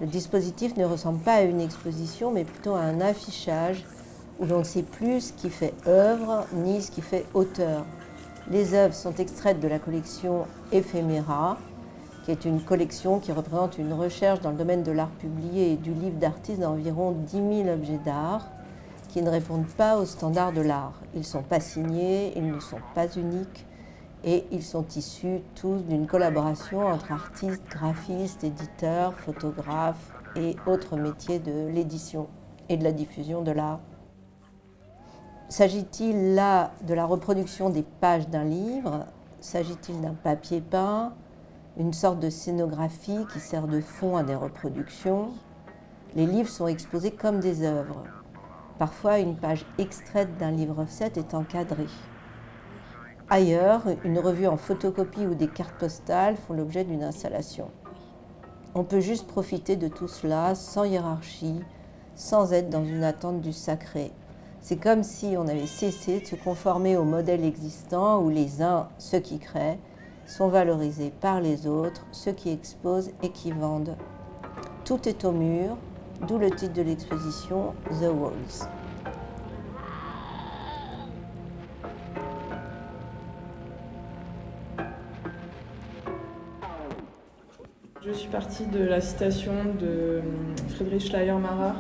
Le dispositif ne ressemble pas à une exposition, mais plutôt à un affichage où l'on ne sait plus ce qui fait œuvre ni ce qui fait auteur. Les œuvres sont extraites de la collection Ephéméra, qui est une collection qui représente une recherche dans le domaine de l'art publié et du livre d'artistes d'environ 10 000 objets d'art qui ne répondent pas aux standards de l'art. Ils ne sont pas signés, ils ne sont pas uniques et ils sont issus tous d'une collaboration entre artistes, graphistes, éditeurs, photographes et autres métiers de l'édition et de la diffusion de l'art. S'agit-il là de la reproduction des pages d'un livre? S'agit-il d'un papier peint? Une sorte de scénographie qui sert de fond à des reproductions? Les livres sont exposés comme des œuvres. Parfois, une page extraite d'un livre offset est encadrée. Ailleurs, une revue en photocopie ou des cartes postales font l'objet d'une installation. On peut juste profiter de tout cela sans hiérarchie, sans être dans une attente du sacré. C'est comme si on avait cessé de se conformer au modèle existant où les uns, ceux qui créent, sont valorisés par les autres, ceux qui exposent et qui vendent. Tout est au mur, d'où le titre de l'exposition The Walls. Je suis partie de la citation de Friedrich Schleiermacher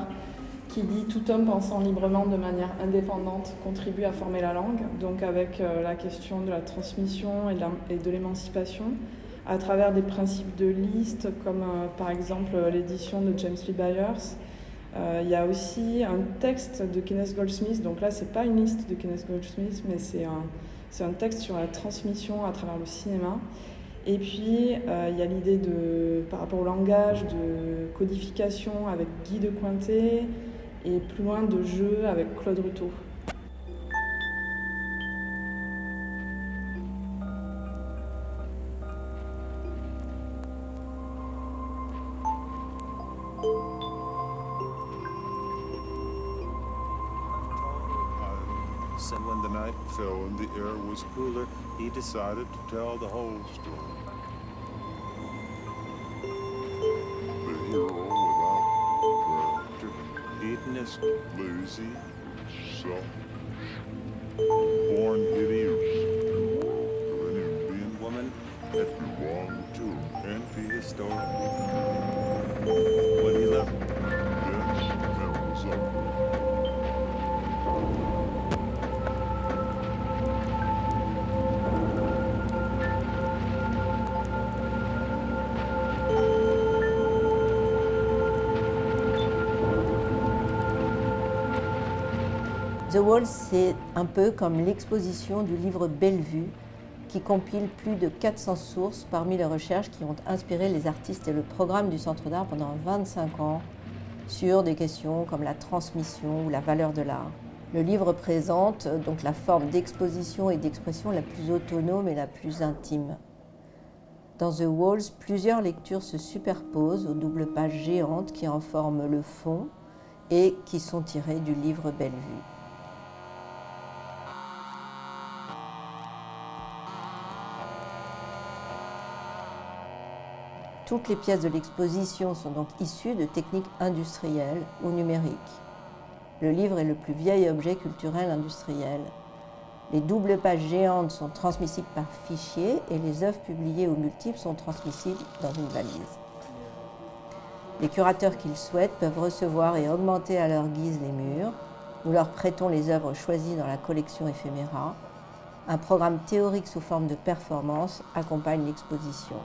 qui dit « Tout homme pensant librement de manière indépendante contribue à former la langue », donc avec la question de la transmission et de l'émancipation, à travers des principes de liste, comme par exemple l'édition de James Lee Byers. Il y a aussi un texte de Kenneth Goldsmith, donc là c'est pas une liste de Kenneth Goldsmith, mais c'est un texte sur la transmission à travers le cinéma. Et puis, il y a l'idée par rapport au langage, de codification avec Guy de Cointet, et plus loin de jeu avec Claude Ruteau. So when the night fell and the air was cooler, he decided to tell the whole story. The hero without character, hedonist, lazy, selfish, born hideous, to an Indian woman that belonged to anti-historic. When he left, yes, that was all. The Walls, c'est un peu comme l'exposition du livre Bellevue, qui compile plus de 400 sources parmi les recherches qui ont inspiré les artistes et le programme du Centre d'art pendant 25 ans sur des questions comme la transmission ou la valeur de l'art. Le livre présente donc la forme d'exposition et d'expression la plus autonome et la plus intime. Dans The Walls, plusieurs lectures se superposent aux doubles pages géantes qui en forment le fond et qui sont tirées du livre Bellevue. Toutes les pièces de l'exposition sont donc issues de techniques industrielles ou numériques. Le livre est le plus vieil objet culturel industriel. Les doubles pages géantes sont transmissibles par fichier et les œuvres publiées ou multiples sont transmissibles dans une valise. Les curateurs qui le souhaitent peuvent recevoir et augmenter à leur guise les murs. Nous leur prêtons les œuvres choisies dans la collection Ephéméra. Un programme théorique sous forme de performance accompagne l'exposition.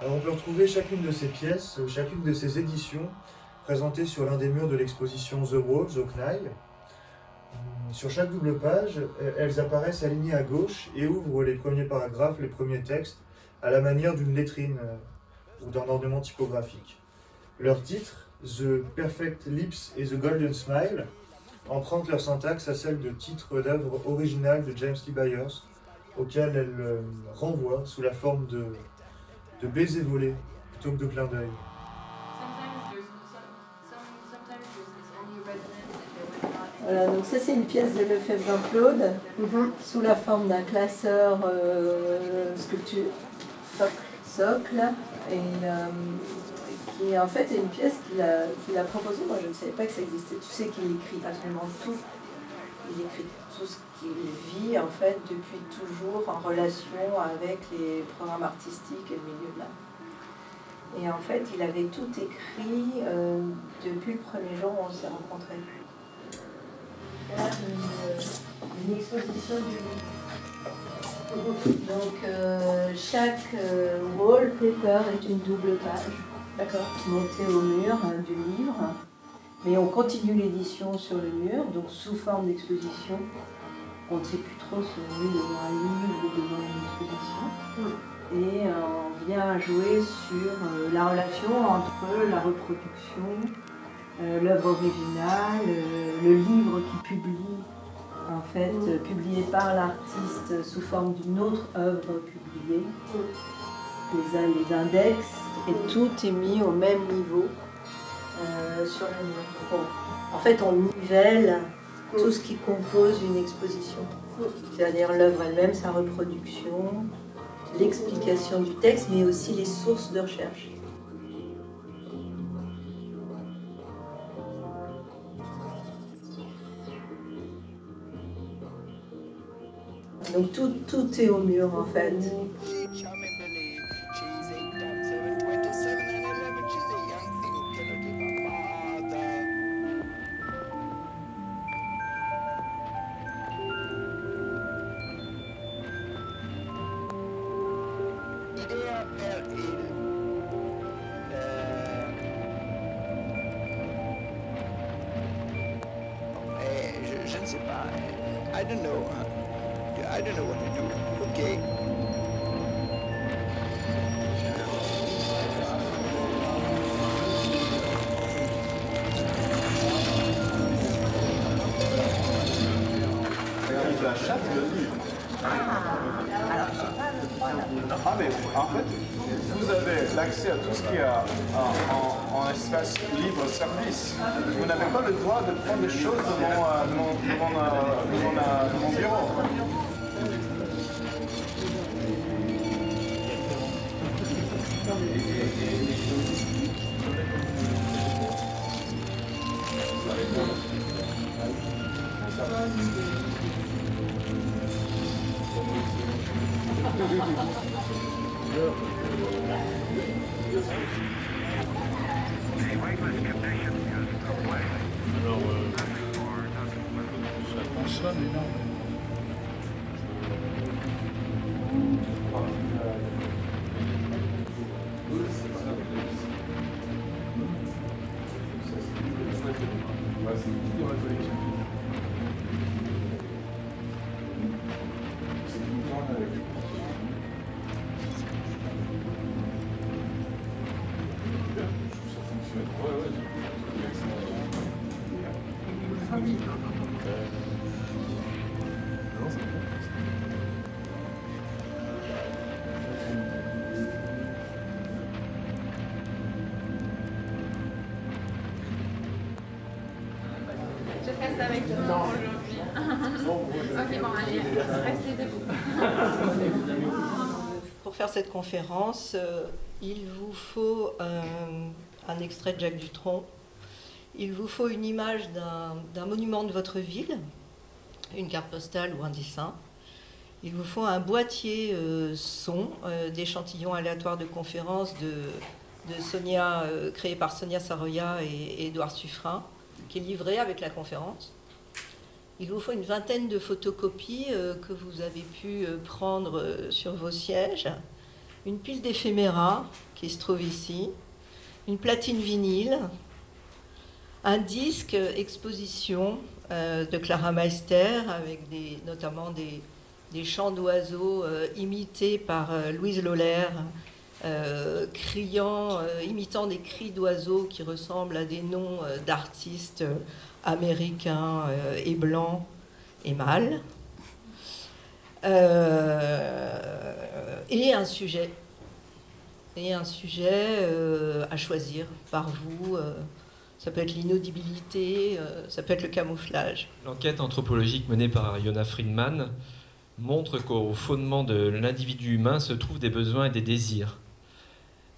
Alors on peut retrouver chacune de ces pièces, chacune de ces éditions présentées sur l'un des murs de l'exposition The Walls au CNAI. Sur chaque double page, elles apparaissent alignées à gauche et ouvrent les premiers paragraphes, les premiers textes, à la manière d'une lettrine ou d'un ornement typographique. Leurs titres, The Perfect Lips et The Golden Smile, empruntent leur syntaxe à celle de titres d'œuvres originales de James Lee Byers, auxquelles elles renvoient sous la forme de baisers volés plutôt que de clins d'œil. Voilà, donc ça c'est une pièce de Lefebvre Jean-Claude, sous la forme d'un classeur sculpture, socle, et qui en fait est une pièce qu'il a proposée. Moi je ne savais pas que ça existait. Tu sais qu'il écrit absolument tout. Il écrit tout ce qu'il vit en fait depuis toujours en relation avec les programmes artistiques et le milieu de l'art. Et en fait, il avait tout écrit depuis le premier jour où on s'est rencontrés. Voilà une exposition du livre. Donc chaque wallpaper est une double page, montée au mur du livre. Mais on continue l'édition sur le mur, donc sous forme d'exposition. On ne sait plus trop si on est devant un livre ou devant une exposition. Et on vient jouer sur la relation entre la reproduction, l'œuvre originale, le livre qui publie, en fait, publié par l'artiste sous forme d'une autre œuvre publiée, les index, et tout est mis au même niveau sur le mur. Bon. En fait, on nivelle tout ce qui compose une exposition, c'est-à-dire l'œuvre elle-même, sa reproduction, l'explication du texte, mais aussi les sources de recherche. Donc tout est au mur en fait. Je ne sais pas. I don't know. I don't know what to do. Okay. Il achète le livre. Ah mais en fait, vous avez l'accès à tout ce qu'il y a en espace libre-service. Vous n'avez pas le droit de prendre des choses de mon bureau. Alors, ça consomme énormément. Je reste avec tout le monde aujourd'hui. Ok, bon, allez, restez debout. Pour faire cette conférence, il vous faut un extrait de Jacques Dutronc. Il vous faut une image d'un monument de votre ville, une carte postale ou un dessin. Il vous faut un boîtier son d'échantillons aléatoires de conférences de Sonia, créé par Sonia Saroya et Édouard Suffren, qui est livré avec la conférence. Il vous faut une vingtaine de photocopies que vous avez pu prendre sur vos sièges, une pile d'éphéméras qui se trouve ici, une platine vinyle, un disque exposition de Clara Meister avec notamment des chants d'oiseaux imités par Louise Lollaire, imitant des cris d'oiseaux qui ressemblent à des noms d'artistes américains et blancs et mâles. Et un sujet à choisir par vous ça peut être l'inaudibilité, ça peut être le camouflage. L'enquête anthropologique menée par Yona Friedman montre qu'au fondement de l'individu humain se trouvent des besoins et des désirs.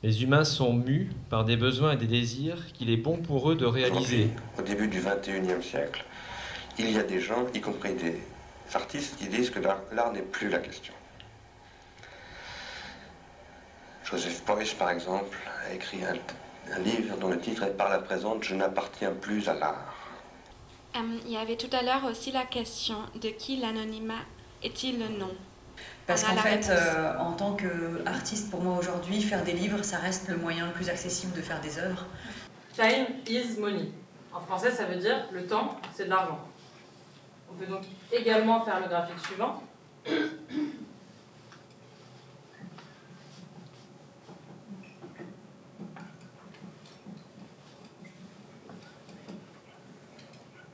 Les humains sont mus par des besoins et des désirs qu'il est bon pour eux de réaliser. Au début du XXIe siècle, il y a des gens, y compris des artistes, qui disent que l'art n'est plus la question. Joseph Beuys, par exemple, a écrit un livre dont le titre est « Par la présente, je n'appartiens plus à l'art ». Il y avait tout à l'heure aussi la question de qui l'anonymat est-il le nom? Parce qu'en fait, en tant qu'artiste, pour moi aujourd'hui, faire des livres, ça reste le moyen le plus accessible de faire des œuvres. Time is money. En français, ça veut dire le temps, c'est de l'argent. On peut donc également faire le graphique suivant.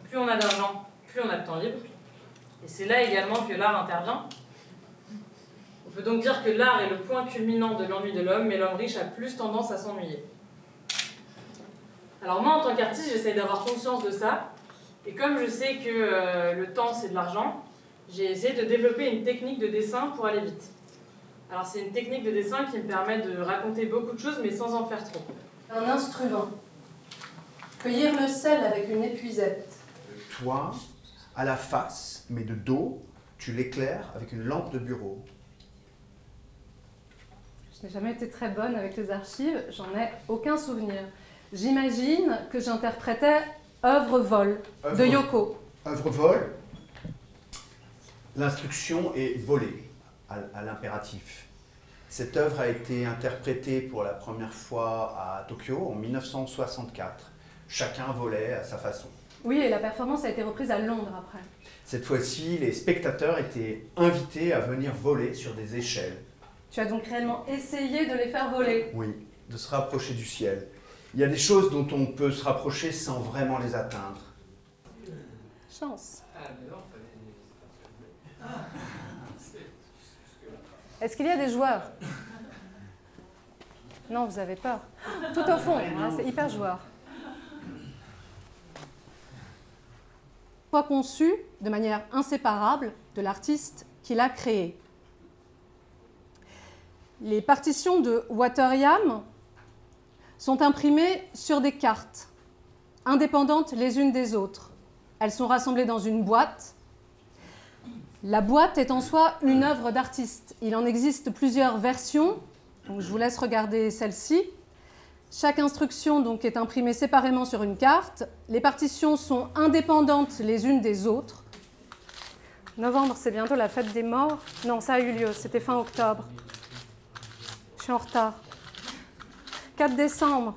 Plus on a d'argent, plus on a de temps libre. Et c'est là également que l'art intervient. On peut donc dire que l'art est le point culminant de l'ennui de l'homme, mais l'homme riche a plus tendance à s'ennuyer. Alors moi, en tant qu'artiste, j'essaie d'avoir conscience de ça. Et comme je sais que le temps, c'est de l'argent, j'ai essayé de développer une technique de dessin pour aller vite. Alors c'est une technique de dessin qui me permet de raconter beaucoup de choses, mais sans en faire trop. Un instrument. Cueillir le sel avec une épuisette. Toi, à la face, mais de dos, tu l'éclaires avec une lampe de bureau. Je n'ai jamais été très bonne avec les archives, j'en ai aucun souvenir. J'imagine que j'interprétais Œuvre vol de Yoko. Œuvre vol, l'instruction est volée à l'impératif. Cette œuvre a été interprétée pour la première fois à Tokyo en 1964. Chacun volait à sa façon. Oui, et la performance a été reprise à Londres après. Cette fois-ci, les spectateurs étaient invités à venir voler sur des échelles. Tu as donc réellement essayé de les faire voler? Oui, de se rapprocher du ciel. Il y a des choses dont on peut se rapprocher sans vraiment les atteindre. Chance. Est-ce qu'il y a des joueurs? Non, vous avez peur. Tout au fond, hein, c'est hyper joueur. Soit conçu de manière inséparable de l'artiste qui l'a créé. Les partitions de Water-Yam sont imprimées sur des cartes, indépendantes les unes des autres. Elles sont rassemblées dans une boîte. La boîte est en soi une œuvre d'artiste. Il en existe plusieurs versions, donc je vous laisse regarder celle-ci. Chaque instruction donc, est imprimée séparément sur une carte. Les partitions sont indépendantes les unes des autres. Novembre, c'est bientôt la fête des morts. Non, ça a eu lieu, c'était fin octobre. Je suis en retard. 4 décembre,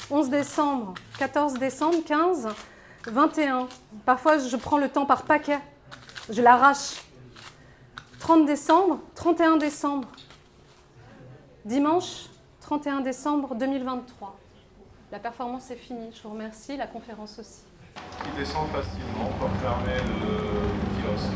11 décembre, 14 décembre, 15, 21. Parfois, je prends le temps par paquet. Je l'arrache. 30 décembre, 31 décembre. Dimanche, 31 décembre 2023. La performance est finie. Je vous remercie. La conférence aussi. Qui descend facilement pour fermer le kiosque.